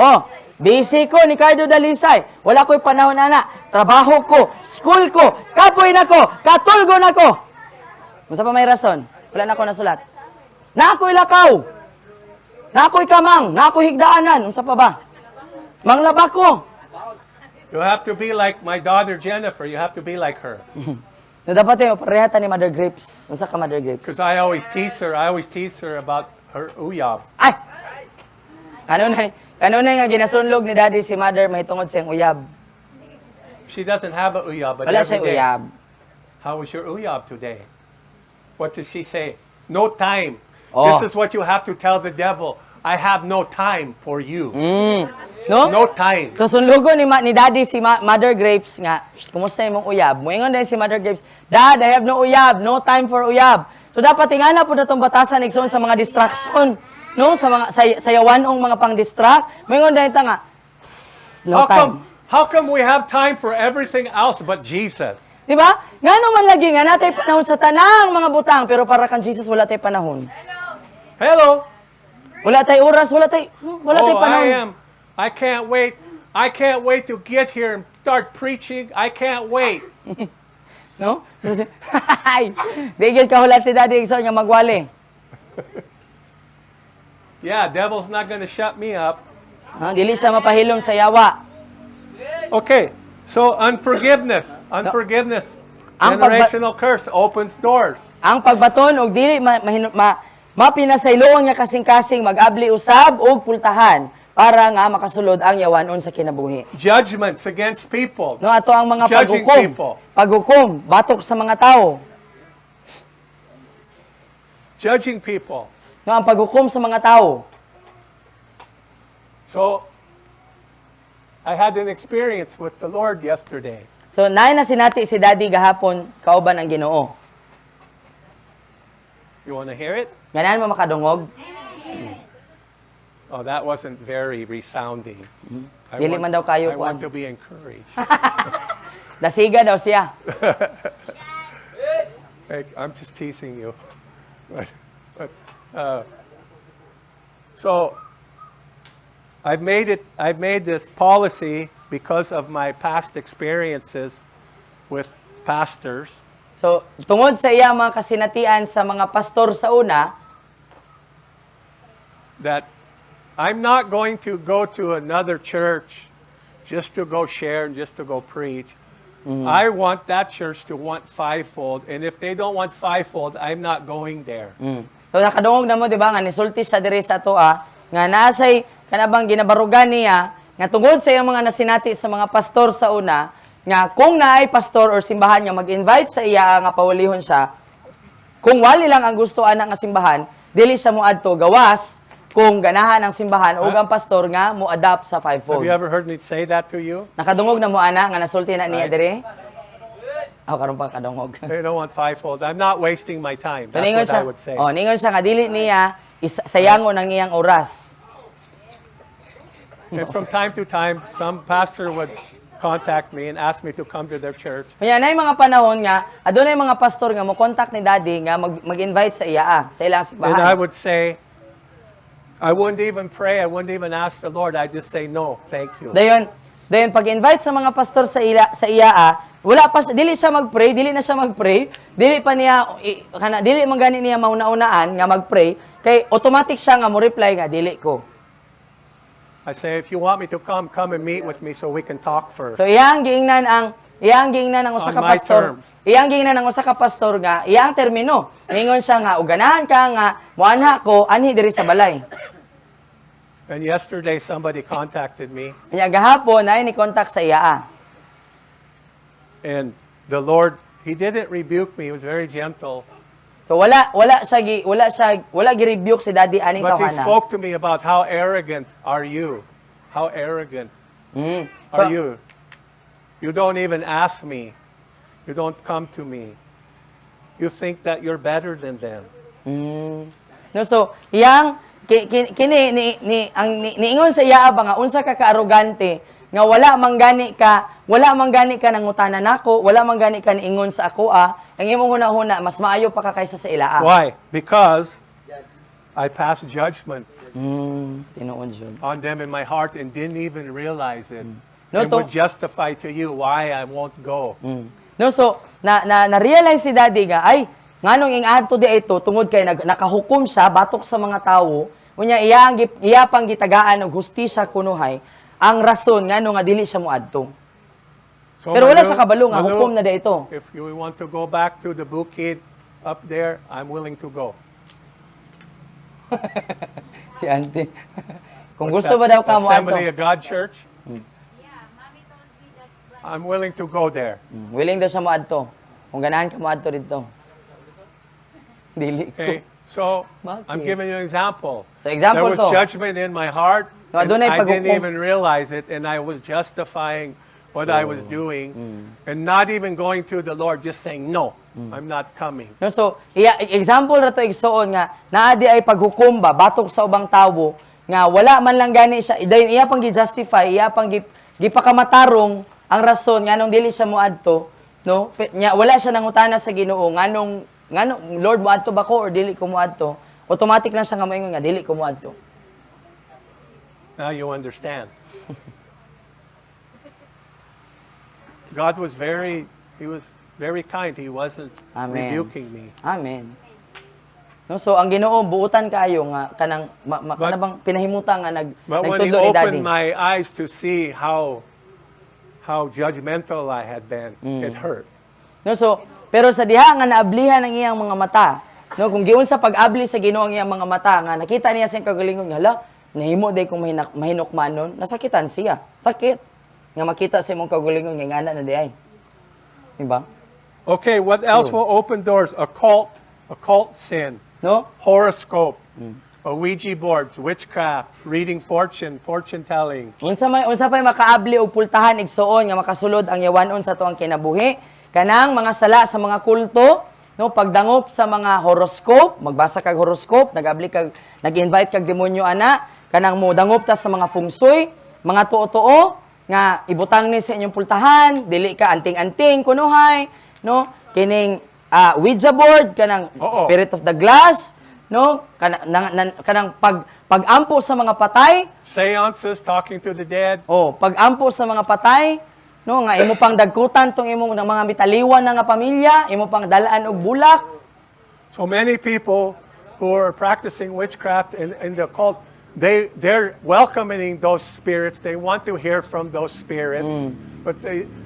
Oh, busy ko ni Cardo Dalisay. Wala ko'y panahon ana. Trabaho ko, school ko, kapoy na ko, katulgo na ko. Unsa pa may rason? Wala na ko nasulat. Na ako'y lakaw. Na ako'y kamang, na ako'y higdaanan. Unsa pa ba? Manglaba ko. You have to be like my daughter Jennifer. You have to be like her. Na dapat yung parehata ni Mother Grapes. Unsa ka Mother Grapes? Because I always tease her about her uyab. Ay! Kanunay nga ginasunlog ni Daddy si Mother mahitungod siyang uyab. She doesn't have a uyab, but Wala every siyang day, uyab. how was your uyab today? What does she say? No time. Oh. This is what you have to tell the devil. I have no time for you. No? No time. So sunlugo ni Daddy si Mother Grapes nga, kumusta imong uyab? Moingon din si Mother Grapes, Dad, I have no uyab, no time for uyab. So dapat tingala po natong batasan igsoon sa mga distraction, no? Sa mga sayawanong mga pang-distract. Moingon din ta nga, no time. How come we have time for everything else but Jesus? Di ba? Ngano man lagi nga natay panahon sa tanang mga butang, pero para kang Jesus wala tay panahon. Hello. Wala tay oras, wala tay panahon. I can't wait. I can't wait to get here and start preaching. I can't wait. No? Digil ka hulat si Daddy igsoon nga magwali. Yeah, devil's not going to shut me up. Dili siya mapahilom sa yawa. Okay, so unforgiveness. Generational curse opens doors. Ang pagbaton og dili mapinasayloon nga kasing-kasing mag-abli usab og pultahan para nga makasulod ang yawanon sa kinabuhi. Judgments against people. No, ato ang mga Judging people. paghukom, batok sa mga tao. Judging people. No, ang paghukom sa mga tao. So, I had an experience with the Lord yesterday. So, naay na sinati si Daddy gahapon, kauban ang Ginoo. You want to hear it? Ganan mo makadungog? Oh, that wasn't very resounding. Dili man daw kayo I want kuan. to be encouraged. Dasiga daw siya. Hey, I'm just teasing you. So, I've made this policy because of my past experiences with pastors. So, tungod sa iya mga kasinatian sa mga pastor sa una, that I'm not going to go to another church just to go share and just to go preach. I want that church to want fivefold, and if they don't want fivefold, I'm not going there. So nakadungog na mo, di ba, nga nisulti siya diri sa toa, nga nasay kanabang ginabarugan niya, nga tungod sa iyang mga nasinati sa mga pastor sa una, nga kung naay pastor or simbahan nga mag-invite sa iya nga pawalihon siya, kung wali lang ang gusto ana nga simbahan, dili siya moadto gawas kung ganahan ang simbahan o ang pastor nga mo-adapt sa Have fivefold. you ever heard me say that to you? Nakadungog na mo ana nga nasulti na niya Right. diri? Karon pa kadungog. They don't want fivefold. I'm not wasting my time. So, That's ningon what siya, I would say. ningon siya nga dili niya sayangon ang iyang oras. And from time to time, some pastor would contact me and ask me to come to their church. Kaya na mga panahon nga, adunay mga pastor nga mo contact ni Daddy nga mag-invite sa iya sa ilang And I simbahan. would say, I wouldn't even pray. I wouldn't even ask the Lord. I just say, no, thank you. Dayon pag-invite sa mga pastor sa iya, wala pa siya, dili siya mag-pray, dili na siya mag-pray, dili pa niya dili man gani niya mauna-unaan nga mag-pray, kay automatic siya nga mo reply nga dili ko. I say, if you want me to come and meet with me so we can talk first. So iyang giingnan ang usa On ka my pastor. terms. Iyang giingnan ang usa ka pastor nga iyang termino. Ingon siya nga ug ganahan ka nga moanha ko anhi diri sa balay. And yesterday, somebody contacted me, Kanya gahapon ay ni contact sa iya. and the Lord, He didn't rebuke me. He was very gentle. So wala gi-rebuke si Daddy aning But He tawhana. spoke to me about how arrogant are you? How arrogant are you? You don't even ask me. You don't come to me. You think that you're better than them. No, so iyang kini niingon sa iya ba nga unsa ka kaarogante nga wala man gani ka nangutana nako, wala man gani ka niingon sa ako ang imong huna-huna mas maayo pa ka kaysa sa ilaa. Why? Because I pass judgment Tinuod yun. on them in my heart and didn't even realize it. No, It to- would justify to you why I won't go. No, so, na-realize si Daddy nga, ay, nganong ing-adto di ito, tungod kay nakahukom siya, batok sa mga tao, unya iya pang gitagaan og hustisya kunuhay, ang rason ngano nga dili siya moadto. So, Pero wala Malu- siya kabalo nga, Malu, hukom na di ito. If you want to go back to the bukid up there, I'm willing to go. Si Auntie. Kung What's gusto that? ba daw ka moadto, Assembly of God Church? Yeah, mommy told me that. I'm willing to go there. willing daw siya moadto. Kung ganahan ka moadto dito. Dili ko. Okay? So, Bakit? I'm giving you an example. So, example there was to. judgment in my heart, No, and adunay I didn't paghukom. even realize it, and I was justifying what I was doing, and not even going to the Lord, just saying, no, I'm not coming. No, so, example na to igsoon nga, naadi ay paghukom ba, batok sa ubang tawo, nga wala man lang gani siya, dahil iya pang gi-justify, iya pang gipakamatarong ang rason, nga nung dili siya moadto, no? Wala siya nangutana sa Ginoo, nganong Lord moadto ba ko or dili ko moadto? Automatic lang siya nga moingon nga dili ko moadto. Now you understand. God was very kind. He wasn't Amen. rebuking me. Amen. No, so ang Ginoo buutan kaayo nga kanang But- kanang pinahimutan nga But when He nagtudlo ni Daddy. opened my eyes to see how judgmental I had been, it hurt. No, so pero sa diha nga naablihan ang iyang mga mata, no, kung giun sa pag-abli sa Ginoo ang iyang mga mata nga nakita niya sa kagalingon nga hala, nahimo day kung mahinukmanon, nasakitan siya. Sakit nga makita sa imong kagalingon nga ingana na di ay. Diba? Okay, what else will open doors? Occult sin, No? horoscope, Ouija boards, witchcraft, reading fortune telling. Unsa pay makaabli og pultahan igsuon nga makasulod ang yawanon sa tuang kinabuhi, kanang mga sala sa mga kulto, no, pagdangop sa mga horoscope, magbasa kag horoscope, nag-invite kag demonyo ana, kanang mo dangop ta sa mga feng shui, mga tuo-tuo nga ibutang ni sa inyong pultahan, dili ka anting-anting kunuhay, no? Kining Ouija board, kanang Oo. spirit of the glass, no? Kanang pag-ampo sa mga patay, Seances, talking to the dead. pag-ampo sa mga patay, no, nga imo pang dagkutan tong imong mga mitaliwan na nga pamilya, imo pang dalaan og bulak. So many people who are practicing witchcraft in the occult, they're welcoming those spirits. They want to hear from those spirits. But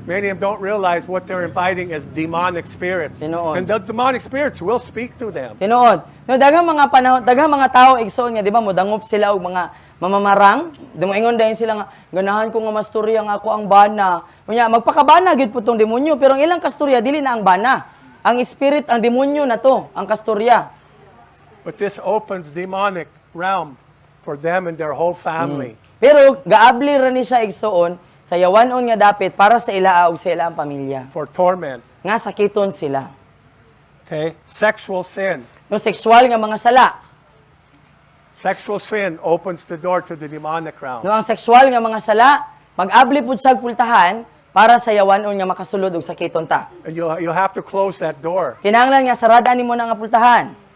many of them don't realize what they're inviting is demonic spirits. Tinuod. And the demonic spirits will speak to them. Tinuod. No, daghang mga panahon, daghang mga tao igsoon nga, di ba, modangop sila og mga mamamarang. Dumoingon dayon sila nga ganahan ko nga masturya nga ako ang bana. Unya magpakabana gyud putong demonyo, pero ang ilang kasturya dili na ang bana. Ang spirit, ang demonyo na to, ang kasturya. But this opens demonic realm for them and their whole family. Pero gaabli ra ni siya igsoon sa yawanon nga dapit para sa ila ug sa ilang pamilya. For torment. Nga sakiton sila. Okay? Sexual sin. No, sexual nga mga sala. Sexual sin opens the door to the demonic realm. No, ang sexual nga mga sala, mag-abli pud sa pultahan para sa yawanon nga makasulod og sakiton ta. And you have to close that door. Kinahanglan nga sarada nimo na nga pultahan.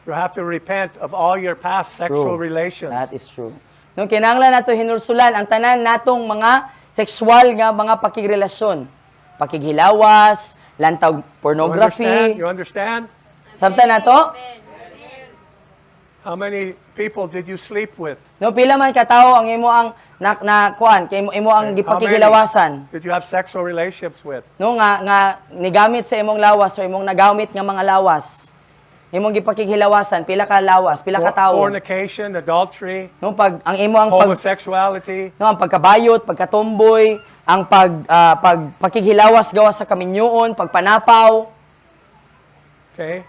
You have to repent of all your past sexual relations. That is true. No, kinahanglan nato hinulsulan ang tanan natong mga sexual nga mga pakigrelasyon. Pakighilawas, lantaw pornography. You understand? Sabta nato? How many people did you sleep with? No, pila man ka tawo ang imo ang kuan kay imo ang How gipakighilawasan. many did you have sexual relationships with? No nga nigamit sa imong lawas o imong nagamit nga mga lawas. Imong gipakighilawasan, pila ka lawas, pila ka tawo. Fornication, adultery, No, pag ang imo ang homosexuality. no, ang pagkabayot, pagkatomboy, ang pagpakighilawas gawa sa kaminyoon, pagpanapaw. Okay?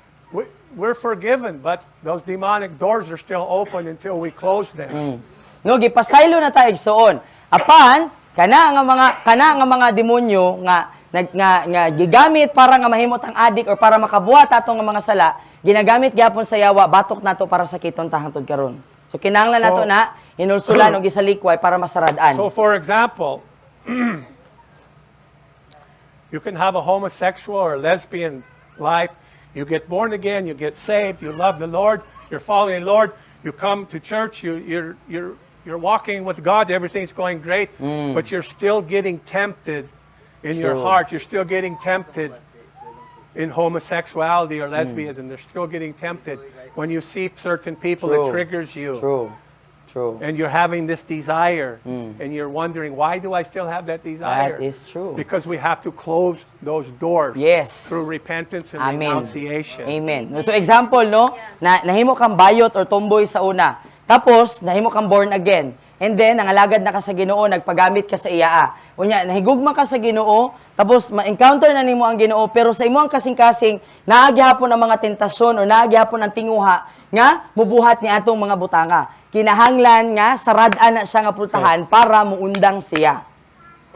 We're forgiven, but those demonic doors are still open until we close them. No, gipasaylo na ta igsoon. Apan kana nga mga demonyo nga gigamit para nga mahimot ang adik or para makabuhat atong mga sala, ginagamit gyapon sa yawa batok nato para sa kiton ta hangtod karon. So kinahanglan nato So- na hinulsulan og gisalikway para masarad-an. So, for example, you can have a homosexual or lesbian life. You get born again, you get saved, you love the Lord, You're following the Lord. You come to church. You're walking with God. Everything's going great, but you're still getting tempted in your True. heart. You're still getting tempted in homosexuality or lesbianism. They're still getting tempted when you see certain people. True. It triggers you. True. True. And you're having this desire, and you're wondering, why do I still have that desire? That is true. Because we have to close those doors Yes. through repentance and Amen. renunciation. Amen. Ito example, no? Nahimo kang bayot or tomboy sa una. Tapos, nahimo kang born again. And then, nangalagad na ka sa Ginoo, nagpagamit ka sa iyaa. Unya, nahigugma ka sa Ginoo, tapos ma-encounter na nimo ang Ginoo, pero sa imo ang kasing-kasing, naagihapon ang mga tentasyon o naagihapon ang tinguha nga mubuhat ni atong mga butanga. Kinahanglan nga sarad-an na siya nga pultahan para muundang siya.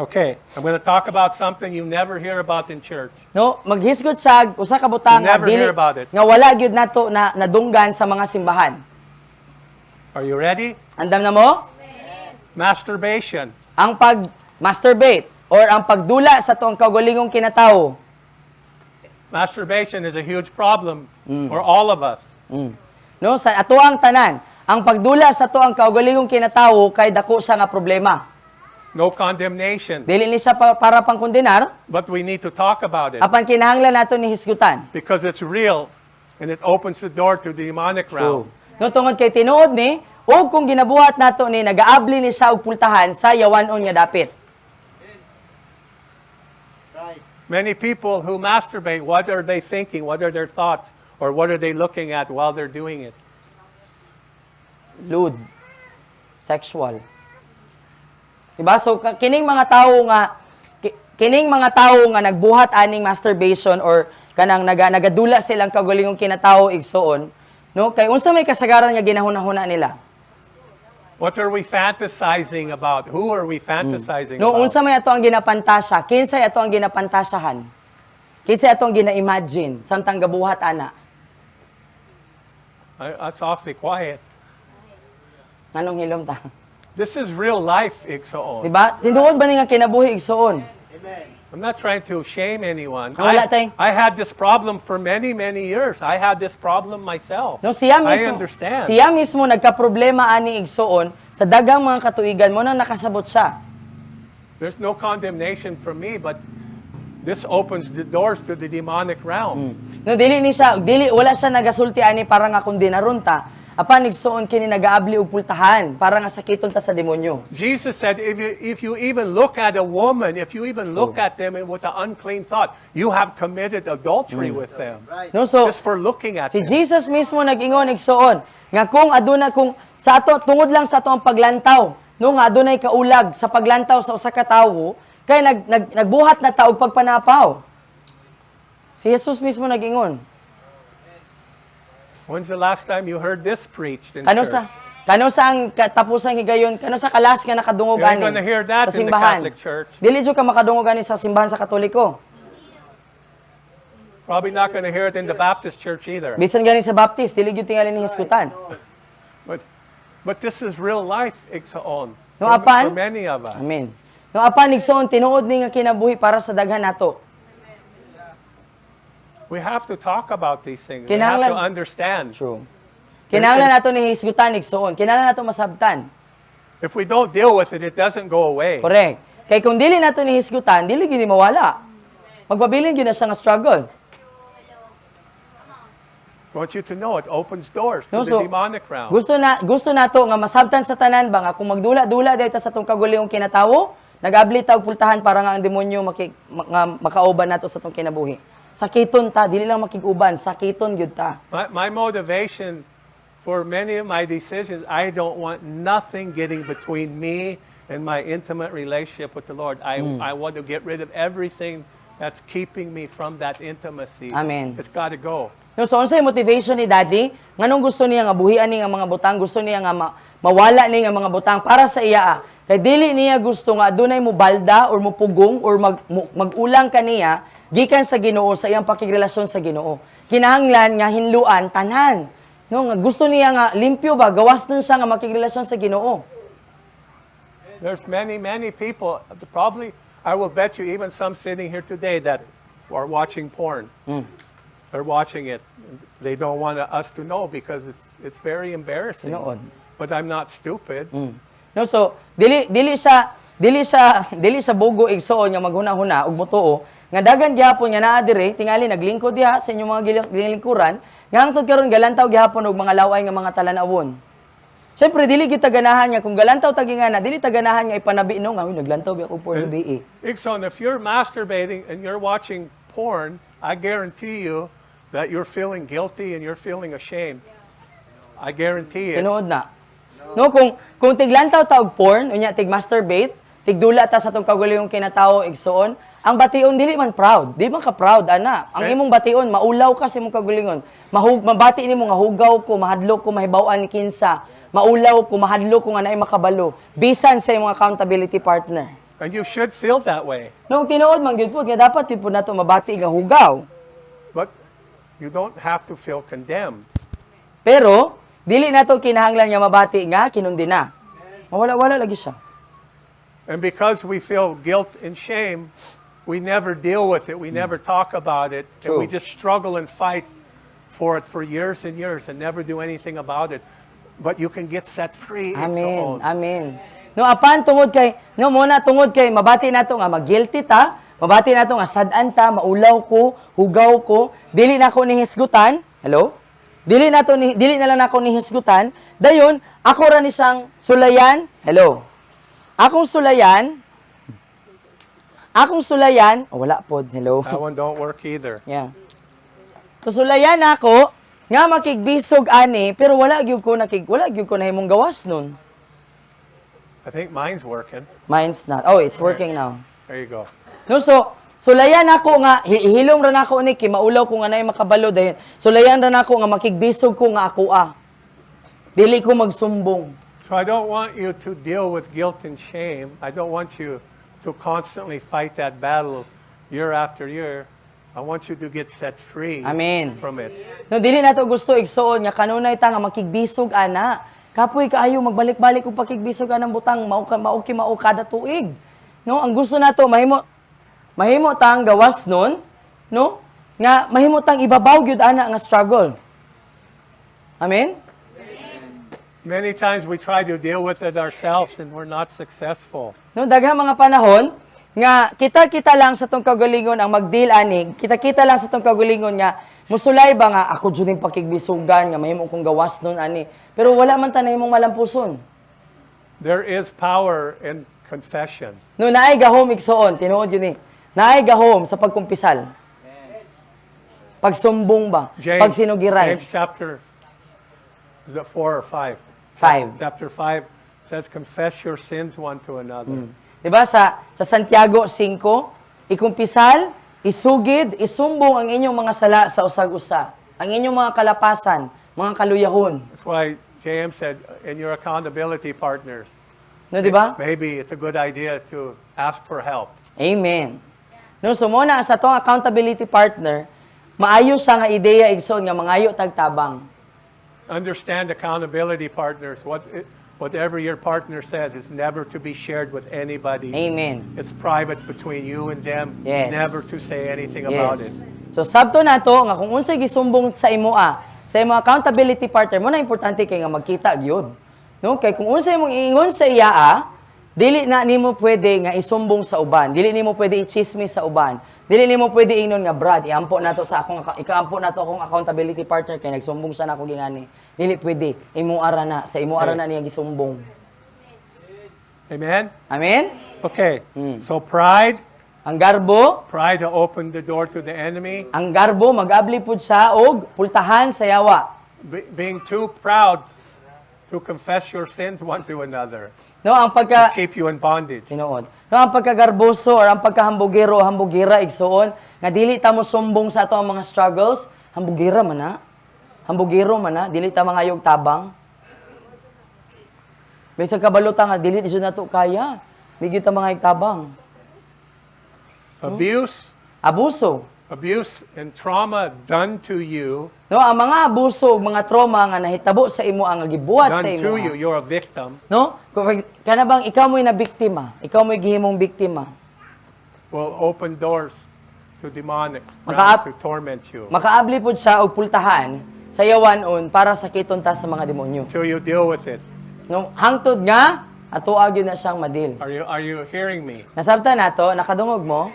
Okay, I'm going to talk about something you never hear about in church. No, maghisgot sag usa ka butang You never hear about it. nga wala gyud nato na nadunggan sa mga simbahan. Are you ready? Andam na mo? Masturbation. Ang pag-masturbate or ang pagdula sa tuong kaugalingong kinatawo. Masturbation is a huge problem for all of us. No, sa ato ang tanan, ang pagdula sa tuong kaugalingong kinatawo kay dako siya nga problema. No condemnation. Dili ni siya para pang kondenar, But we need to talk about it apan kinahanglan nato ni hisgutan. because it's real and it opens the door to the demonic realm. No, tungod kay tinuod ni, o kung ginabuhat nato ni nagaabli ni siya og pultahan sa yawanon nga dapit. Many people who masturbate, what are they thinking? What are their thoughts? Or what are they looking at while they're doing it? Lewd. Sexual. Diba? So, kining mga tao nga, kining mga tao nga nagbuhat aning masturbation or kanang nagadula silang kaugalingong kinatawo igsoon, no? Kay unsa may kasagaran nga ginahuna-huna nila? What are we fantasizing about? Who are we fantasizing No, about? unsa may ato ang ginapantasya? Kinsay ato ang ginapantasyahan? Kinsay ato ang gina-imagine samtang gabuhat ana? That's awfully quiet. Nganong hilom ta? This is real life, Igsoon. Diba? Tinuod ba ni nga kinabuhi igsoon? I'm not trying to shame anyone. Wala tayong- I had this problem for many, many years. I had this problem myself. No, siya I mismo, understand. siya mismo nagka-problema ani igsoon sa dagang mga katuigan mo nang nakasabot siya. There's no condemnation from me, but this opens the doors to the demonic realm. No, wala siya nagasulti ani para nga kundinaron ta. Apan igsoon kini nagaabli og pultahan para nga sakiton ta sa demonyo. Jesus said, if you even look at a woman, if you even look at them with an unclean thought, you have committed adultery with them. No, so Just for looking at si them. Jesus mismo nag-ingon igsoon nga kung aduna kung sa ato tungod lang sa ato ang paglantaw, no nga adunay kaulag sa paglantaw sa usa ka tawo, kay nagbuhat na ta og pagpanapaw. Si Jesus mismo nag-ingon. When's the last time you heard this preached in Kano church? sa ang katapusang higayon, kano sa kalas nga nakadungog You ain't ani gonna hear that sa in the simbahan. Catholic Church. Dili jud ka makadungog ani sa simbahan sa Katoliko. Probably not going to hear it in the Baptist church either. Bisan gani sa Baptist, dili jud tingali ni hisgutan. But this is real life, Igsoon. No, For apan? many of us. Amen. No apan igsoon tinuod ni nga kinabuhi para sa daghan nato. We have to talk about these things. We have Kinahanglan- to understand. True. Kinahanglan nato ni hisgutan igsoon. Kinahanglan nato masabtan. If we don't deal with it, it doesn't go away. Correct. Kay kung dili nato ni hisgutan, dili gyud mawala. Magpabilin gyud na siya nga struggle. I want you to know it opens doors to No, the so, demonic realm. gusto nato nga masabtan sa tanan ba nga kung magdula-dula dayta sa tong kaguliyong kinatawo, nag-abli ta og pultahan para nga ang demonyo makauban nato sa tong kinabuhi. Sakiton ta, dili lang makiguban, sakiton gyud ta. My motivation for many of my decisions, I don't want nothing getting between me and my intimate relationship with the Lord. I want to get rid of everything that's keeping me from that intimacy. Amen. It's got to go. No, so unsay motivation ni Daddy? Nganong gusto niya nga buhian ni nga mga butang, gusto niya nga mawala ni nga mga butang para sa iya. Kay dili niya gusto nga adunay mo balda or mo pugong or magulang kaniya gikan sa Ginoo sa iyang pakigrelasyon sa Ginoo. Kinahanglan nga hinluan tanan. No, nga gusto niya nga limpyo ba gawas nun siya nga makigrelasyon sa Ginoo. There's many, many people, probably, I will bet you even some sitting here today that are watching porn. They're watching it. They don't want us to know because It's very embarrassing. Tinuod. But I'm not stupid. No, so dili sa bugo igsoon nga maghuna-huna ug motuo nga dagan gyapon nga naa dire tingali naglingkod diha sa inyong mga gilingkuran nga hangtod karon galantaw gyapon og mga laway nga mga talan-awon. Siyempre dili kita ganahan nga kung galantaw tagingana dili ta ganahan nga ipanabi no nga "Uy, naglantaw bi ako for gabi." Ikson, if you're masturbating and you're watching porn, I guarantee you that you're feeling guilty and you're feeling ashamed. I guarantee it. Tinuod na. No, kung tiglantaw ta og porn, unya tig masturbate, tigdula ta sa tong kaguliyong kinatawo igsoon, ang bation dili man proud. Di man ka proud ana. Ang imong bation maulaw ka sa imong kagulingon. Mabati nimo nga hugaw ko, mahadlok ko mahibaw-an ni kinsa. Maulaw ko, mahadlok ko nga naay makabalo. Bisan sa imong accountability partner. And you should feel that way. No, tinuod man gyud pud nga dapat gyud pud nato mabati nga hugaw. But you don't have to feel condemned. Pero dili nato kinahanglan nga mabati nga kinundi na. Mawala-wala lagi siya. And because we feel guilt and shame, we never deal with it. We never talk about it. And we True. just struggle and fight for it for years and years and never do anything about it. But you can get set free. Amen. Amen. No apan tungod kay tungod kay mabati nato nga mag-guilty ta, mabati nato nga sad-an ta, maulaw ko, hugaw ko, dili na ko nihisgutan. Hello? Dili na lang nako nihisgutan. Dayon ako ra ni siyang sulayan. Hello. Akong sulayan, oh, wala pod. Hello. That one don't work either. Yeah. Kusulayan ako nga makigbisog ani pero wala gyud ko nahimong gawas nun. I think mine's working. Mine's not. Oh, it's working now. There you go. No, so sulayan ako nga hilom ra nako ni kay maulaw ko nga nay makabalo dayon. Sulayan ra nako nga makigbisog ko nga ako Dili ko magsumbong. So I don't want you to deal with guilt and shame. I don't want you to constantly fight that battle year after year. I want you to get set free Amen. from it. No, dili nato gusto igsoon nga kanunay ta nga makigbisog ana. Kapoy kaayo magbalik-balik og pakigbisog anang butang mao kada tuig. No, ang gusto nato mahimo tang gawas nun, no? Nga mahimo tang ibabaw gyud ana nga struggle. Amen. Many times we try to deal with it ourselves and we're not successful. No, daghang mga panahon nga kita lang sa tong kagalingon ang magdeal ani, kita lang sa tong kagalingon nga musulay ba nga ako jud ning pakigbisugan nga mahimo kong gawas nun ani. Pero wala man ta nahimong malampuson. There is power in confession. No, naay gahom igsoon, tinuod yun naay gahom sa pagkumpisal. Pagsumbong ba? Pagsinugiray. James chapter, is it 4 or 5? 5. Chapter 5 says, confess your sins one to another. Diba sa Santiago 5, ikumpisal, isugid, isumbong ang inyong mga sala sa usag-usa. Ang inyong mga kalapasan, mga kaluyahon. That's why James said, in your accountability partners, No, diba? maybe it's a good idea to ask for help. Amen. No, so muna sa tong accountability partner, maayo siya nga ideya igsoon nga mangayo tagtabang. Understand accountability partners. Whatever your partner says is never to be shared with anybody. Amen. It's private between you and them. Yes. Never to say anything about it. So sabto nato nga kung unsay gisumbong sa imo sa imong accountability partner mo na importante kay nga magkita gyud. No, kay kung unsay imong iingon sa iya dili na nimo pwede nga isumbong sa uban. Dili nimo pwede i-chismis sa uban. Dili nimo pwede ingnon nga Brad, iampo nato sa ikaampo nato akong accountability partner kay nagsumbong sa nako gingani. Dili pwede imo ara na sa imo ara na niya gisumbong. Amen? Amen? Okay. So pride Ang garbo, to open the door to the enemy. mag-abli pud siya og pultahan sa yawa. Being too proud to confess your sins one to another. No, ang pagka Keep you in bondage. Tinuod. No, ang pagkagarboso or ang pagkahambugero, hambugira igsuon nga dili ta mo sumbong sa ato ang mga struggles, hambugira man na. Hambugero man na, dili ta mangayog tabang. Bisag kabalo ta nga dili isud nato kaya. Dili ta mangayog tabang. Abuso. Abuse and trauma done to you, No, ang mga abuso, mga trauma nga nahitabo sa imo ang gibuhat sa done imo. to you, you're a victim, No? Kana bang ikaw mo'y na biktima? Ikaw mo'y gihimong biktima? will open doors to demonic Maka- realm to torment you. Makaabli pud siya og pultahan sayawanon para sakiton ta sa mga demonyo. till you deal with it. No, hangtod nga ato agyo na siyang madil. Are you hearing me? Nasabta nato, nakadungog mo?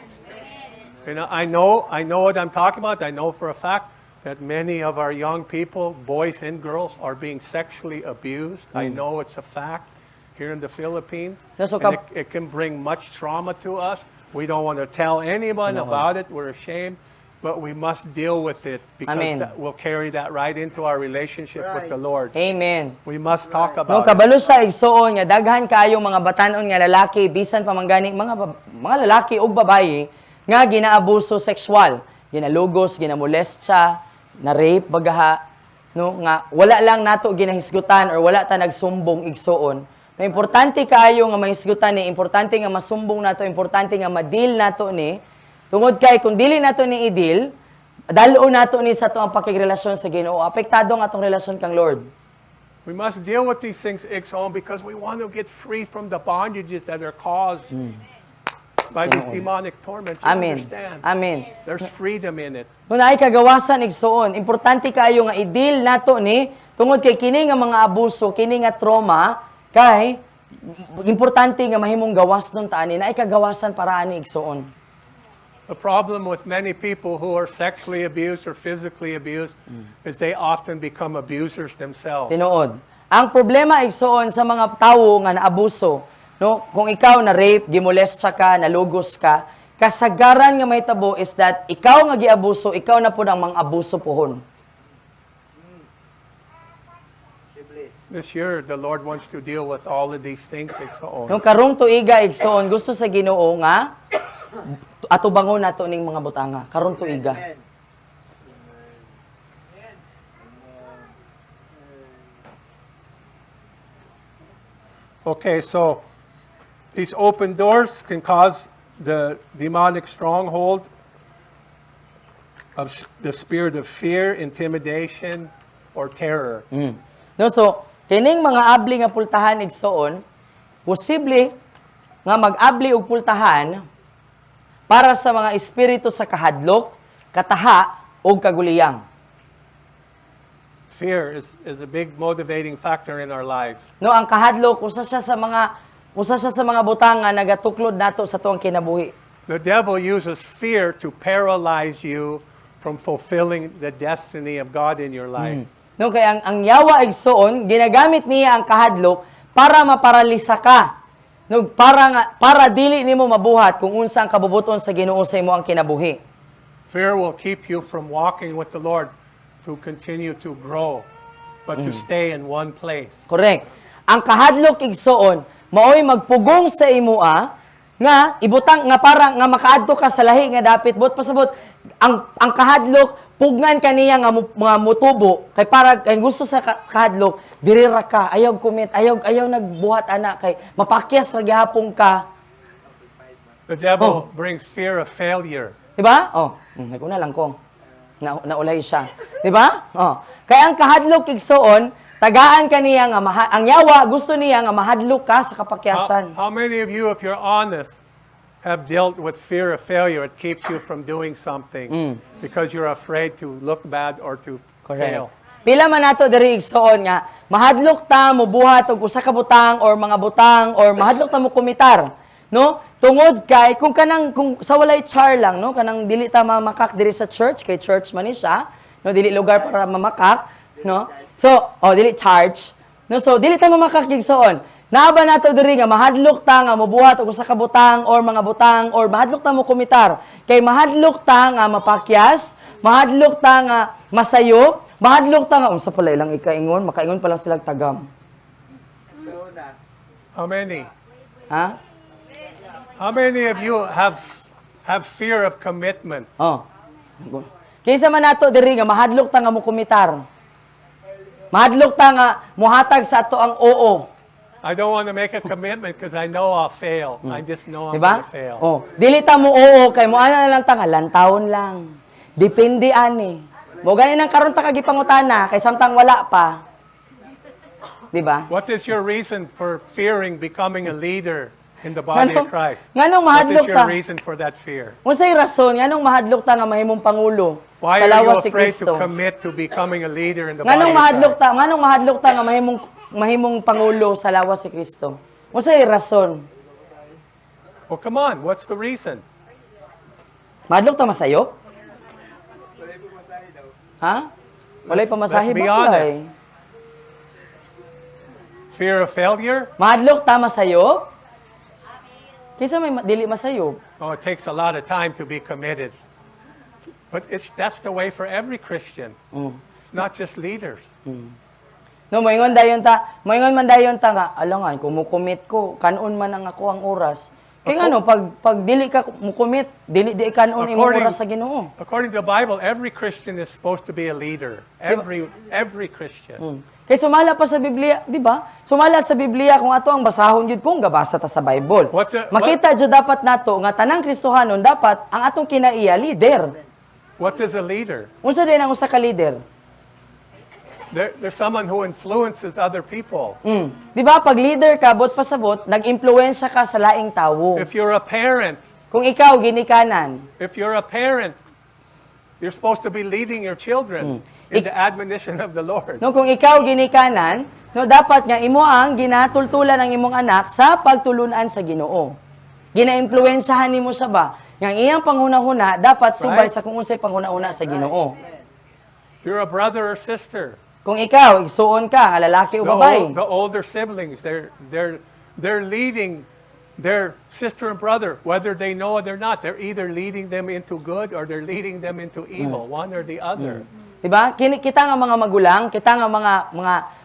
And I know what I'm talking about. I know for a fact that many of our young people, boys and girls, are being sexually abused. I know it's a fact here in the Philippines. No, so And kap- it can bring much trauma to us. We don't want to tell anyone about it. We're ashamed. But we must deal with it because Amen. that will carry that right into our relationship with the Lord. Amen. We must talk No, about it. kabalo sa igsuon nga daghan kaayo mga batanon nga lalaki bisan pa man gani mga lalaki ug babayi nga ginaabuso sexual, ginalugos, ginamolestya, na rape bagaha, no nga wala lang nato ginahisgutan or wala ta nagsumbong igsuon. No importante kaayo nga mahisgutan ni, importante nga masumbong nato, importante nga madil nato ni. Tungod kay kung dili nato ni idil, dalo nato ni sa tuang pakigrelasyon sa Ginoo, apektado ang atong relasyon kang Lord. We must deal with these things, Ixon, because we want to get free from the bondages that are caused by these demonic torments. You Amen. understand? Amen. There's freedom in it. Kung naay kagawasan igsuon, importante kayo nga idil nato ni tungod kay kini nga mga abuso, kini nga trauma kay importante nga mahimong gawas nun taani naay kagawasan para ani igsuon. The problem with many people who are sexually abused or physically abused is they often become abusers themselves. Tinuod. Ang problema igsuon sa mga tawo nga naabuso, no, kung ikaw na rape, gimolestya ka, nalugos ka, kasagaran nga mahitabo is that ikaw nga giabuso, ikaw na pud ang mang-abuso pohon. This year, the Lord wants to deal with all of these things, Ixon. Nung karong tuiga igsoon, gusto sa Ginoo nga atubangon nato ning mga butanga karong tuiga. Okay, so these open doors can cause the demonic stronghold of the spirit of fear, intimidation, or terror. No, so kining mga abli nga pultahan igsoon, posible nga mag-abli og pultahan para sa mga espiritu sa kahadlok, kataha ug kaguliyang. Fear is a big motivating factor in our lives. No, ang kahadlok usa siya sa mga butang nga nagatuklod nato sa tuwang kinabuhi. The devil uses fear to paralyze you from fulfilling the destiny of God in your life. No, kay ang yawa igsoon, ginagamit niya ang kahadlok para maparalisa ka. No, para dili nimo mabuhat kung unsa ang kabubuton sa Ginoo sa imo ang kinabuhi. Fear will keep you from walking with the Lord to continue to grow, but to stay in one place. Correct. Ang kahadlok igsoon, maoy magpugong sa imoa nga ibutang nga parang nga makaadto ka sa lahi nga dapit but pasabot ang kahadlok pugnan kaniya nga mga mutubo kay para kay gusto sa kahadlok diri ra ka ayaw kumit ayaw nagbuhat ana kay mapakyas ra gihapon ka. The devil brings fear of failure. Di ba? Naguna lang ko. Naulay siya. Di ba? Kaya ang kahadlok igsoon, tagaan kaniya nga ang yawa gusto niya nga mahadlok ka sa kapakyasan. How many of you, if you're honest, have dealt with fear of failure? It keeps you from doing something because you're afraid to look bad or to fail. Pila man nato diri igsoon nga mahadlok ta mo buhat og usa ka butang or mga butang or mahadlok ta mo kumitar. No? Tungod kay kung sa walay char lang, no, kanang dili ta mamakak diri sa church kay church man ni siya, no, dili lugar para mamakak, no? So, dili charge. No, so dili ta mamakak igsoon. Naaba nato diri nga mahadlok ta nga mobuhat og usa ka butang or mga butang or mahadlok ta mo kumitar. Kay mahadlok ta nga mapakyas, mahadlok ta nga masayo, mahadlok ta nga unsa pala ilang ikaingon, makaingon pa lang sila tagam. How many? Ha? How many of you have fear of commitment? Kinsa man nato diri nga mahadlok ta nga mo kumitar. Mahadlok ta nga muhatag sa ato ang oo. I don't want to make a commitment because I know I'll fail. I just know I'm Diba? going to fail. Dili ta mo oo kay mo ana na lang ta nga lantawon lang. Depende ani. Mo gani nang karon ta kagipangutana kay samtang wala pa. Diba? What is your reason for fearing becoming a leader in the body of Christ. Nganong What mahadlok is ta? your reason for that fear? Unsay rason nganong mahadlok ta nga mahimong pangulo Why sa are you lawas si afraid Kristo? to commit to becoming a leader in the body Nganong of mahadlok Christ? ta? Nganong mahadlok ta nga mahimong pangulo sa lawas si Kristo? Unsay rason? Well, come on. What's the reason? Mahadlok ta masayo? Ha? Walay pamasahe let's be ba honest. kulay? Fear of failure? Mahadlok ta masayo? Kisa may dili masayo. Oh, it takes a lot of time to be committed. But that's the way for every Christian. It's not just leaders. No, moingon man dayon ta nga, alangan kung mukumit ko, kanon man ang ako ang oras. Kay ano pag dili ka mukumit, dili di kanon imong oras sa Ginoo. According to the Bible, every Christian is supposed to be a leader. Every Christian. Kay sumala pa sa Biblia, di ba? Sumala sa Biblia kung ato ang basahon jud kung gabasa ta sa Bible. Makita jud dapat nato nga tanang Kristohanon dapat ang atong kinaiya leader. What is a leader? Unsa din ang usa ka leader? There's someone who influences other people. Di ba pag leader ka bot pasabot, nag-impluwensya ka sa laing tawo. If you're a parent, Kung ikaw ginikanan, you're supposed to be leading your children in the admonition of the Lord. no kung ikaw ginikanan, no dapat nga imo ang ginatultulan ang imong anak sa pagtulunan sa Ginoo. Ginaimpluwensyahan nimo siya ba? Nga ang iyang panghuna-huna dapat subay Right. sa kung unsay panghuna-una sa Ginoo. If you're a brother or sister, Kung ikaw igsuon ka nga lalaki o babae, the older siblings, they're leading their sister and brother, whether they know it or not. They're either leading them into good or they're leading them into evil, one or the other. di ba? Kita nga mga magulang, kita nga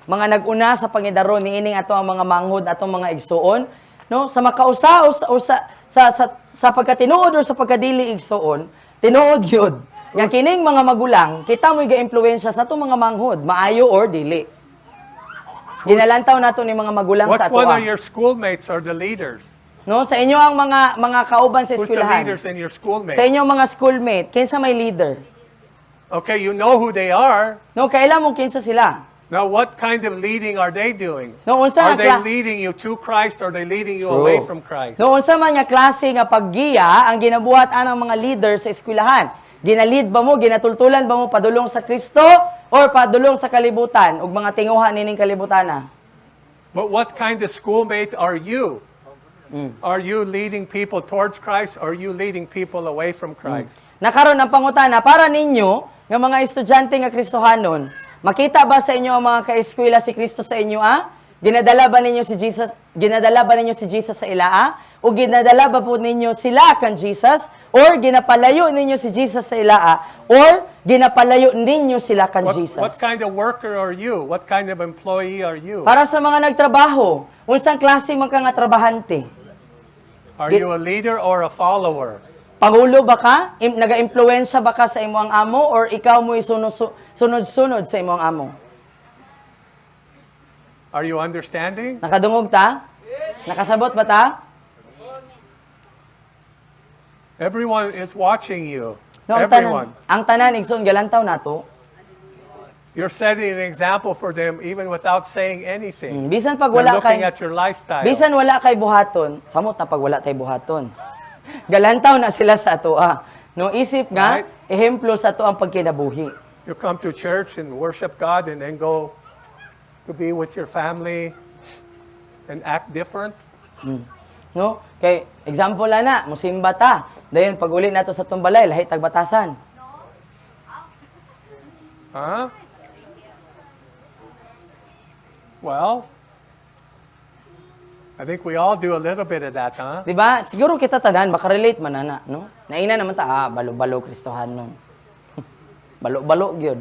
mga nag-una sa pangidaro niining ato ang mga manghod atong mga igsuon, no? Sa makausa o sa pagkatinuod o sa pagkadili igsuon, tinuod gyud. Nga kining mga magulang, kita mo'y ga-impluwensya sa atong mga manghod, maayo or dili. Ginalantaw nato ni mga magulang Which sa ato. one of your schoolmates are the leaders? No, sa inyo ang mga kauban sa Who's the eskwelahan. leaders in your schoolmates? Sa inyong mga schoolmate, kinsa may leader? Okay, you know who they are. No, kailan mo kinsa sila? Now, what kind of leading are they doing? No, unsa Are nga they kla- leading you to Christ or are they leading you True. away from Christ? Noon sa man nga klase nga paggiya ang ginabuhat anang mga leader sa eskwelahan. Ginalid ba mo, ginatultulan ba mo padulong sa Kristo or padulong sa kalibutan ug mga tinguhan nining kalibutana? But what kind of schoolmate are you? Are you leading people towards Christ or are you leading people away from Christ? Nakaroon ang pangutana para ninyo nga mga estudyante nga Kristohanon, makita ba sa inyo ang mga kaeskwela si Kristo sa inyo Ginadala ba ninyo si Jesus sa ilaa? O ginadala ba po ninyo sila kan Jesus? Or ginapalayo ninyo si Jesus sa ilaa? Or ginapalayo ninyo sila kan Jesus? What kind of worker are you? What kind of employee are you? Para sa mga nagtrabaho, unsang klase man ka nga trabahante? Are you a leader or a follower? Pangulo ba ka? Naga-impluwensya ba ka sa imong amo? Or ikaw mo'y sunod-sunod sa imong amo? Are you understanding? Nakadungog ta? Nakasabot ba ta? Everyone is watching you. No, Everyone. ang tanan igsoon galantaw nato. You're setting an example for them even without saying anything. Bisan pag They're wala looking kay at your lifestyle. bisan wala kay buhaton, samot na pag wala tay buhaton. Galantaw na sila sa ato No isip nga Right. ehemplo sa ato ang pagkinabuhi. You come to church and worship God and then go to be with your family and act different. No? Kay example na, musimba ta. Dayon pag uli nato sa tumbalay, lahi tagbatasan. Huh? Well, I think we all do a little bit of that, huh? Di ba? Siguro kita tanan makarelate man ana, no? Naina naman ta, balo-balo Kristohanon. Balo-balo gyud.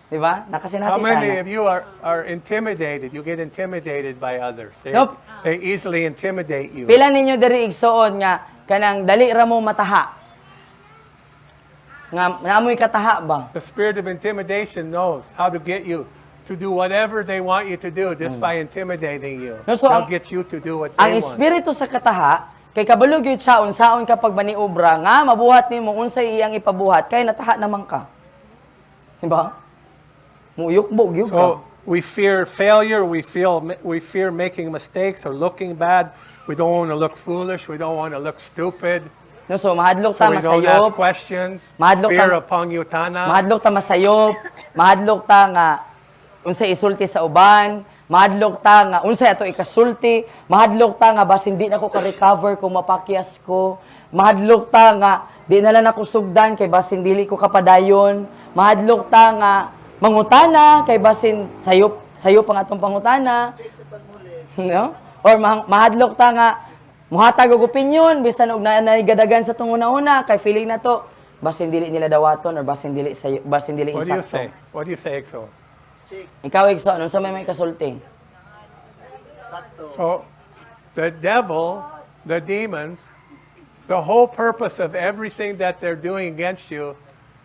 Di ba? Nakasinati How many ta. of you are intimidated? You get intimidated by others. Nope. They easily intimidate you. Pila ninyo diri igsuon nga kanang dali ra mo mataha. Nga naamoy kataha ba? The spirit of intimidation knows how to get you to do whatever they want you to do just by intimidating you. No, so They'll ang- get you to do what Ang they want. espiritu sa kataha kay kabalo gyud siya unsaon kapag maniobra nga mabuhat nimo unsay iyang ipabuhat kay nataha naman ka. Di ba? Muyukbo gyud ka. So we fear failure, we fear making mistakes or looking bad. We don't want to look foolish, we don't want to look stupid. No, so mahadlok So ta we don't ask masayop, questions. Mahadlok Fear ka- upon you, Tana. mahadlok ta masayop, mahadlok ta nga unsay isulti sa uban, mahadlok ta nga unsay ato ikasulti, mahadlok ta nga bas hindi na ko ka-recover kung mapakyas ko, mahadlok ta nga di na lang ako sugdan kay basin dili ko kapadayon, mahadlok ta nga mangutana kay basin sayop ang atong pangutana. No? Or mahadlok ta nga muhatag og opinion bisan og naanay gadagan sa tong una-una kay feeling na to basin dili nila dawaton or basin dili What do you insakto. say? What do you say, Exo? Ikaw Igso, ano sa may kasulti? So, the devil, the demons, the whole purpose of everything that they're doing against you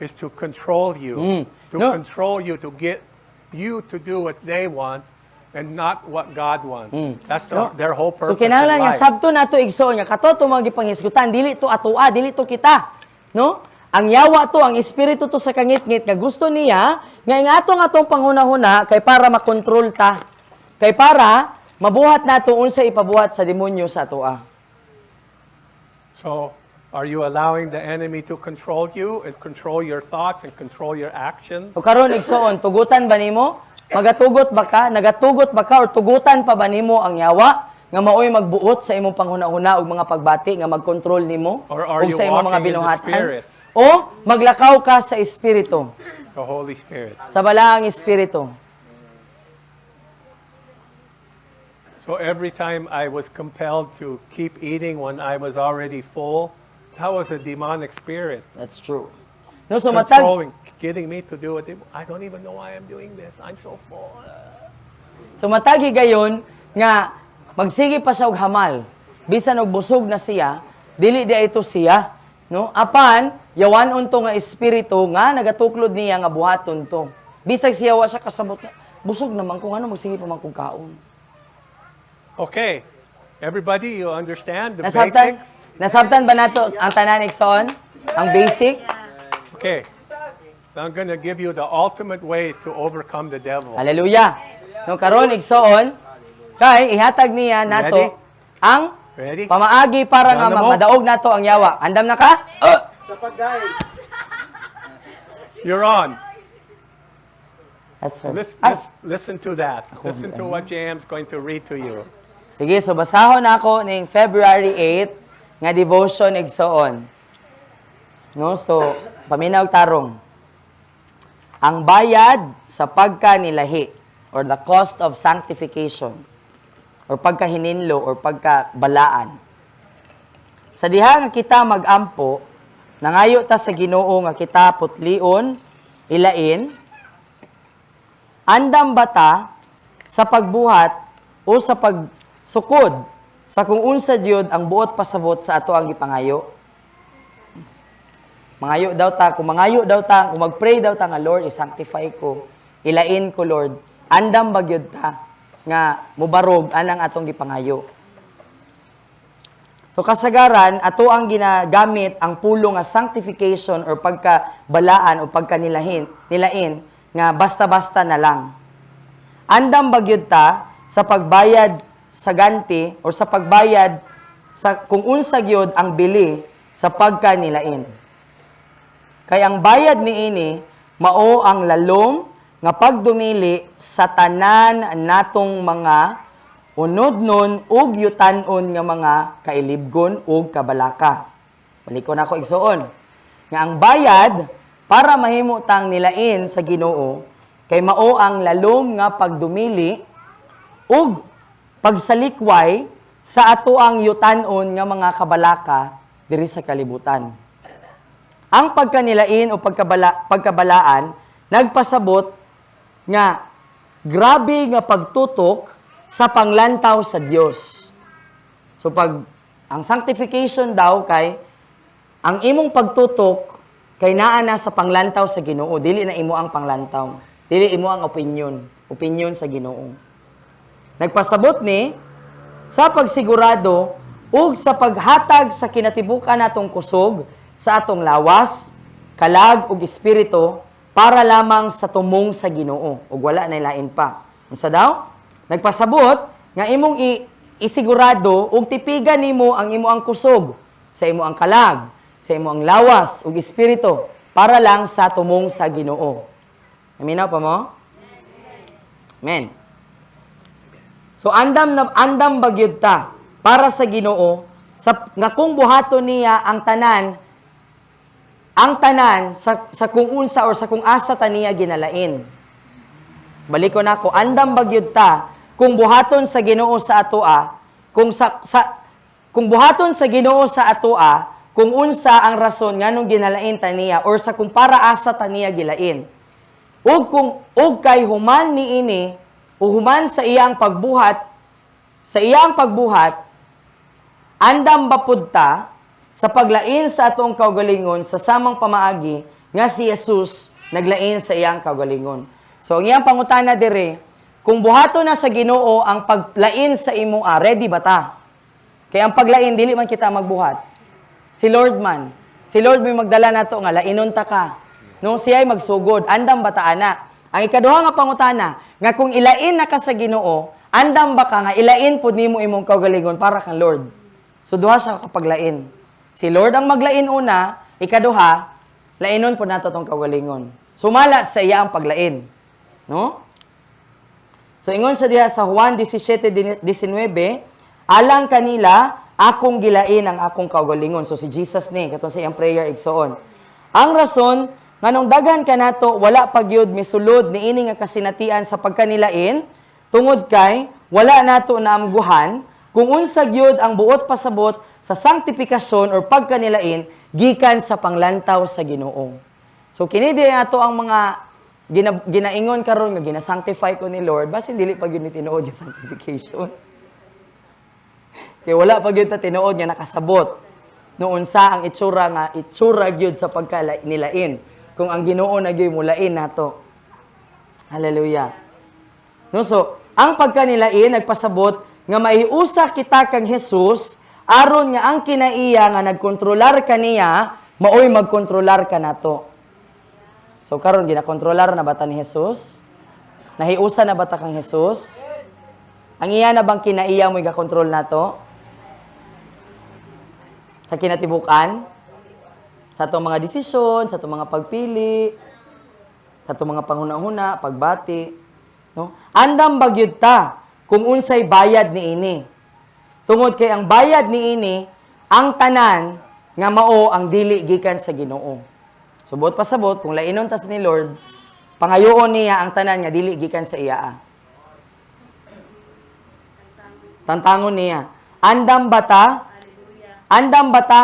is to control you. To No. control you, to get you to do what they want and not what God wants. That's No. their whole So purpose in kinahanglan nga life. sabto nato Igso nga kato tumagi panghisgutan dili to atua, dili to kita. No? Ang yawa to, ang espiritu to sa kangit-ngit nga gusto niya nga ang atong panghuna-huna kay para makontrol ta. Kay para mabuhat nato unsa ipabuhat sa demonyo sa atua. So, are you allowing the enemy to control you and control your thoughts and control your actions? O karon Igsoon, tugutan ba nimo? Magatugot ba ka? Nagatugot ba ka or tugutan pa ba nimo ang yawa nga maoy magbuot sa imong panghuna-huna og mga pagbati nga magkontrol nimo Or are ug you sa imong mga walking in the binuhatan? Spirit? O maglakaw ka sa espiritu, The Holy Spirit. sa balaang espiritu. So every time I was compelled to keep eating when I was already full, that was a demonic spirit. That's true. No, so matag Controlling, getting me to do it. I don't even know why I'm doing this. I'm so full. higayon nga magsige pa siya og hamal. Bisan og busog na siya, dili di ito siya, no? Apan yawanon to nga espiritu nga nagatuklod niya nga buhaton to. Bisag siya wa siya kasabot nga busog naman kung ano magsige pa man kog kaon. Okay, everybody, you understand the Nasabtan? basics? Nasabtan ba nato ang tanan Igsoon? Ang basic? Okay. So I'm going to give you the ultimate way to overcome the devil. Hallelujah. No karon Igsoon, kay ihatag niya nato Ready? ang Ready? pamaagi para nga Ano mo? madaog nato ang yawa. Andam na ka? You're on. That's right. Listen to that. Listen to what Jam's going to read to you. Sige, so basahon ako ning February 8 nga devotion Igsoon. No, so paminaw tarong. Ang bayad sa pagkanilahi or the cost of sanctification or pagkahininlo or pagkabalaan. Sa diha nga kita magampo, nangayo ta sa Ginoo nga kita putlion, ilain, andam bata sa pagbuhat o sa pagsukod sa kung unsa jud ang buot pasabot sa ato ang gipangayo. Mangayo daw ta, kung mangayo daw ta, kung magpray daw ta nga Lord, i-sanctify ko, ilain ko Lord, andam bagyod ta nga mubarog anang atong gipangayo. So kasagaran, ato ang ginagamit ang pulong nga sanctification or pagkabalaan o pagkanilain nga basta-basta na lang. Andam bagyod ta sa pagbayad sa ganti o sa pagbayad sa kung unsa gyud ang bili sa pagkanilain. Kay ang bayad niini mao ang lalom nga pagdumili sa tanan natong mga unodnon ug yutan-on nga mga kailibgon ug kabalaka. Balikon ako igsuon. Nga ang bayad para mahimo tang nilain sa Ginoo kay mao ang lalom nga pagdumili ug pagsalikway sa ato ang yutan-on nga mga kabalaka diri sa kalibutan. Ang pagkanilain o pagkabalaan nagpasabot nga grabe nga pagtutok sa panglantaw sa Dios. So pag ang sanctification daw kay ang imong pagtutok kay naa na sa panglantaw sa Ginoo, dili na imo ang panglantaw. Dili imo ang opinion sa Ginoo. Nagpasabot ni sa pagsigurado ug sa paghatag sa kinatibukan natong kusog sa atong lawas, kalag ug espiritu para lamang sa tumong sa Ginoo ug wala na lain pa. Unsa daw? Nagpasabot nga imong isigurado ug tipigan nimo ang imo ang kusog sa imo ang kalag, sa imo ang lawas ug espiritu para lang sa tumong sa Ginoo. Aminaw pa mo? Amen. So andam bagyud ta para sa Ginoo nga kung buhaton niya ang tanan sa kung unsa or sa kung asa ta niya ginalain. Balik ko na ko, andam bagyud ta kung buhaton sa Ginoo sa atoa, kung buhaton sa Ginoo sa atoa, kung unsa ang rason nganong ginalain ta niya or sa kung para asa ta niya gilain. Ug kay human niini o human sa iyang pagbuhat, andam bapud ta sa paglain sa atong kaugalingon sa samang pamaagi nga si Jesus naglain sa iyang kaugalingon. So, ang iyang pangutana dire, kung buhato na sa Ginoo ang paglain sa imo, ready ba ta? Kaya ang paglain, dili man kita magbuhat. Si Lord man. Si Lord may magdala na to nga, lainon ta ka. No, siya'y magsugod. Andam ba ta, ana? Ang ikaduha nga pangutana, nga kung ilain na ka sa Ginoo, andam ba ka nga, ilain po nimo imong kaugalingon para kang Lord. So, duha siya kapaglain. Si Lord ang maglain una, ikaduha, lainon po nato tong kaugalingon. Sumala sa iya ang paglain. No? So, ingon sa diha sa Juan 17:19, alang kanila, akong gilain ang akong kaugalingon. So, si Jesus ni, katong sa iyang prayer, igsoon. Ang rason, nganong daghan ka nato, wala pagyud misulod ni ini nga kasinatian sa pagkanilain, tungod kay, wala nato na amguhan, kung unsa gyud ang buot pasabot sa sanctification or pagkanilain, gikan sa panglantaw sa Ginoo. So, kini di nato ang mga ginaingon karon nga gina-sanctify ko ni Lord, basin dili pa gyud ni tinuod yung sanctification. Kaya wala pa gyud ta tinuod nga nakasabot. Noon sa ang itsura gyud sa pagkanilain. Kung ang Ginoo na gyud mulain nato. Hallelujah. No, so, ang pagkanilain nagpasabot nga maiusa kita kang Jesus aron nga ang kinaiya nga nagkontrolar kaniya maoy magkontrolar ka nato. So karon ginakontrolar na bata ni Jesus? Nahiusa na bata kang Jesus? Ang iya na bang kinaiya mo igakontrol nato? Sa kinatibukan? Sa itong mga desisyon, sa itong mga pagpili, sa itong mga panghuna-huna, pagbati. No? Andam bagyud ta kung unsay bayad ni ini. Tungod kay ang bayad ni ini, ang tanan nga mao ang dili gikan sa Ginoo. Subot pasabot, kung lainon tas ni Lord, pangayoon niya ang tanan nga dili gikan sa iya. Tantangon niya, andam bata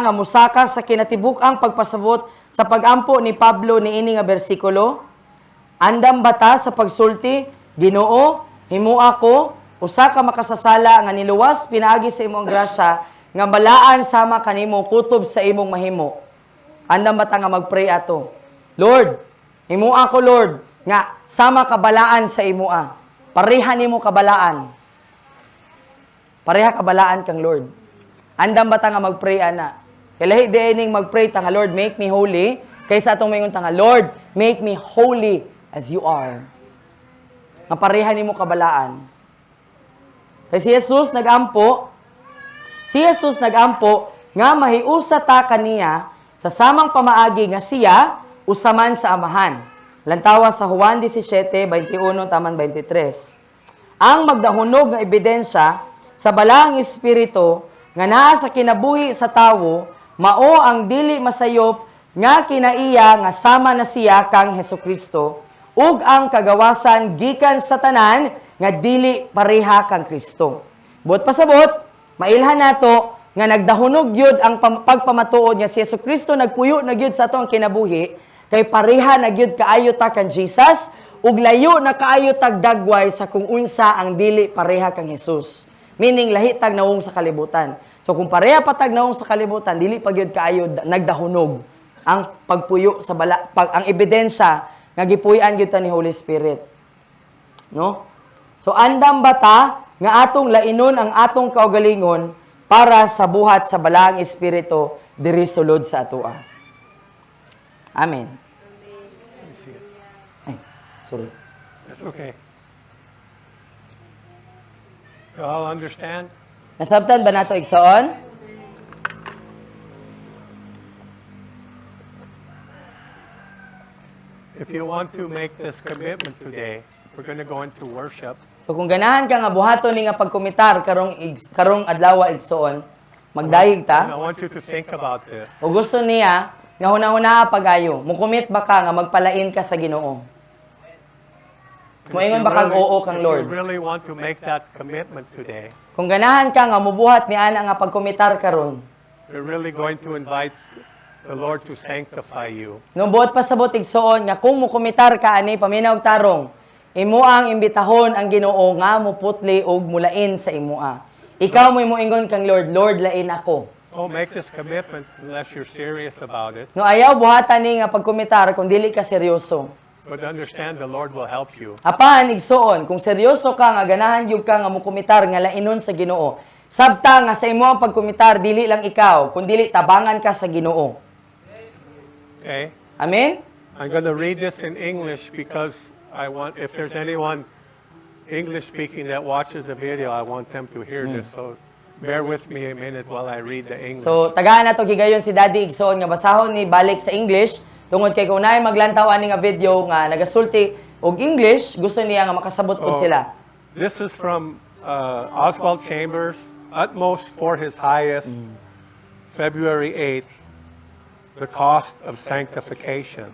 nga musaka sa kinatibuk-ang pagpasabot sa pagampo ni Pablo ni ini nga bersikulo. Andam bata sa pagsulti, Ginoo, himua ko, usa ka makasasala nga niluwas pinaagi sa imong grasya nga balaan sama kanimo kutob sa imong mahimo. Andam bata nga mag-pray ato. Lord, himua ko Lord, nga sama kabalaan sa imua. Pareha nimo kabalaan. Pareha kabalaan kang Lord. Andam bata nga mag-pray ana. Kaya lahi diining mag-pray ta nga Lord, make me holy. Kaysa atong mayon ta nga Lord, make me holy as you are. Nga pareha nimo kabalaan. Kay si Jesus nagampo nga mahiusa ta kaniya sa samang pamaagi nga siya, usaman sa amahan. Lantawa sa Juan 17:21-23. Ang magdahunog nga ebidensya sa balang espiritu nga naa sa kinabuhi sa tawo, mao ang dili masayop nga kinaiya nga sama na siya kang Hesukristo, ug ang kagawasan gikan sa tanan nga dili pareha kang Kristo. Buot pasabot, mailhan nato nga nagdahunog gyud ang pagpamatuod nga si Jesucristo nagpuyo na gyud sa atong kinabuhi kay pareha na gyud kaayo ta kan Jesus ug layo na kaayo tag dagway sa kung unsa ang dili pareha kang Jesus. Meaning lahi tag nawong sa kalibutan. So kung pareha pa tag nawong sa kalibutan, dili pa gyud kaayo nagdahunog ang pagpuyo sa ang ebidensya nga gipuy-an gyud ta ni Holy Spirit. No? So andam bata nga atong lainon ang atong kaugalingon para sa buhat sa balaang espiritu diri sulod sa atoa. Amen. Ay, sorry. That's okay. You all understand? Nasabtan ba nato igsoon? If you want to make this commitment today, we're going to go into worship. So kung ganahan ka nga buhaton ni nga pagkomitar karong adlaw igsoon, magdayeg And I ta. want you to think about this. O gusto niya nga hunahuna pagayo, mukumit ba ka nga magpalain ka sa Ginoo? Moingon ba kang oo kang If Lord? you really want to make that commitment today, Kung ganahan ka nga mubuhat ni ana nga pagkomitar karon, we're really going to invite the Lord to sanctify you. no buot pasabot igsoon nga kung mukumitar ka ani paminaw og tarong, imo ang imbitahon ang Ginoo nga muputli og mulain sa imoa. Ikaw mo ingon kang Lord, Lord lain ako. Oh, make this commitment unless you're serious about it. No ayaw buhatan ni nga pagkomitar kung dili ka seryoso. But understand the Lord will help you. Apan igsoon, kung seryoso ka nga ganahan jud ka nga mukumitar nga lainon sa Ginoo, sabta nga sa imo ang pagkumitar dili lang ikaw, kundi tabangan ka sa Ginoo. Okay? Amen? I'm going to read this in English because I want, if there's anyone English speaking that watches the video, I want them to hear this. So bear with me a minute while I read the English. So tagaan na to gigayon si Daddy igsoon nga basahon ni balik sa English tungod kay kung naay maglantaw ani nga video nga nagasulti og English, gusto niya nga makasabot pud sila. This is from Oswald Chambers, Utmost for His Highest, February 8th, the cost of sanctification.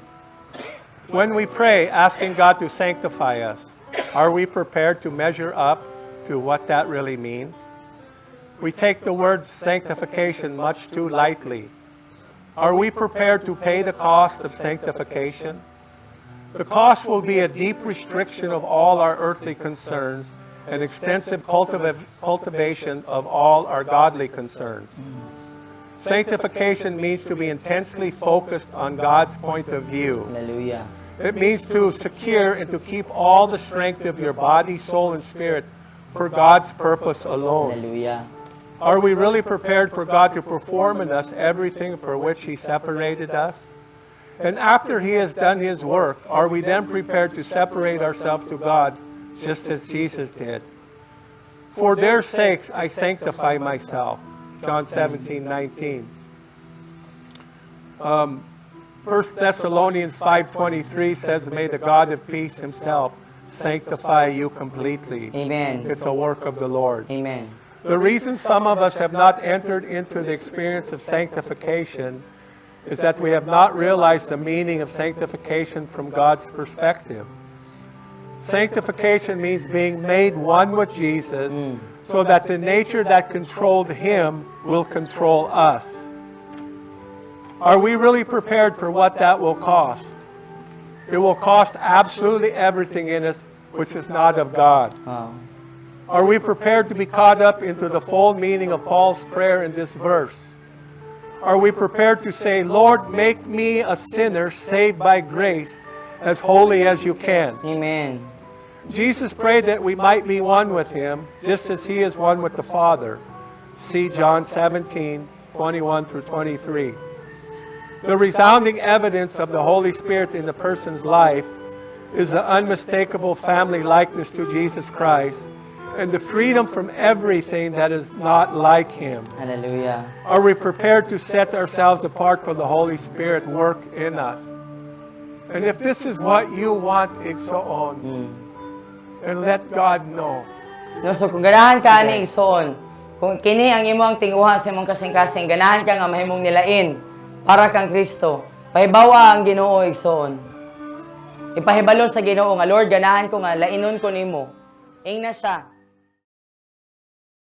When we pray, asking God to sanctify us, are we prepared to measure up to what that really means? We take the word sanctification much too lightly. Are we prepared to pay the cost of sanctification? The cost will be a deep restriction of all our earthly concerns and extensive cultivation of all our godly concerns. Sanctification means to be intensely focused on God's point of view. Hallelujah. It means to secure and to keep all the strength of your body, soul, and spirit for God's purpose alone. Hallelujah. Are we really prepared for God to perform in us everything for which He separated us? And after He has done His work, are we then prepared to separate ourselves to God just as Jesus did? For their sakes I sanctify myself. John 17:19. 1 Thessalonians 5:23 says, may the God of peace Himself sanctify you completely. Amen. It's a work of the Lord. Amen. The reason some of us have not entered into the experience of sanctification is that we have not realized the meaning of sanctification from God's perspective. Sanctification means being made one with Jesus so that the nature that controlled Him will control us. Are we really prepared for what that will cost? It will cost absolutely everything in us which is not of God. Wow. Are we prepared to be caught up into the full meaning of Paul's prayer in this verse? Are we prepared to say, Lord, make me a sinner saved by grace, as holy as you can? Amen. Jesus prayed that we might be one with Him, just as He is one with the Father. See John 17:21 through 23. The resounding evidence of the Holy Spirit in the person's life is the unmistakable family likeness to Jesus Christ and the freedom from everything that is not like Him. Hallelujah. Are we prepared to set ourselves apart for the Holy Spirit work in us? And if this is what you want, igsoon, and let God know. No, so kung ganahan ka ani igsoon, kung kini ang imong tinguha sa imong kasing-kasing, ganahan ka nga mahimong nilain para kang Kristo. Pahibawa ang Ginoo igsoon. Ipahibalo sa Ginoo nga Lord, ganahan ko nga lainon ko nimo. Ing na siya.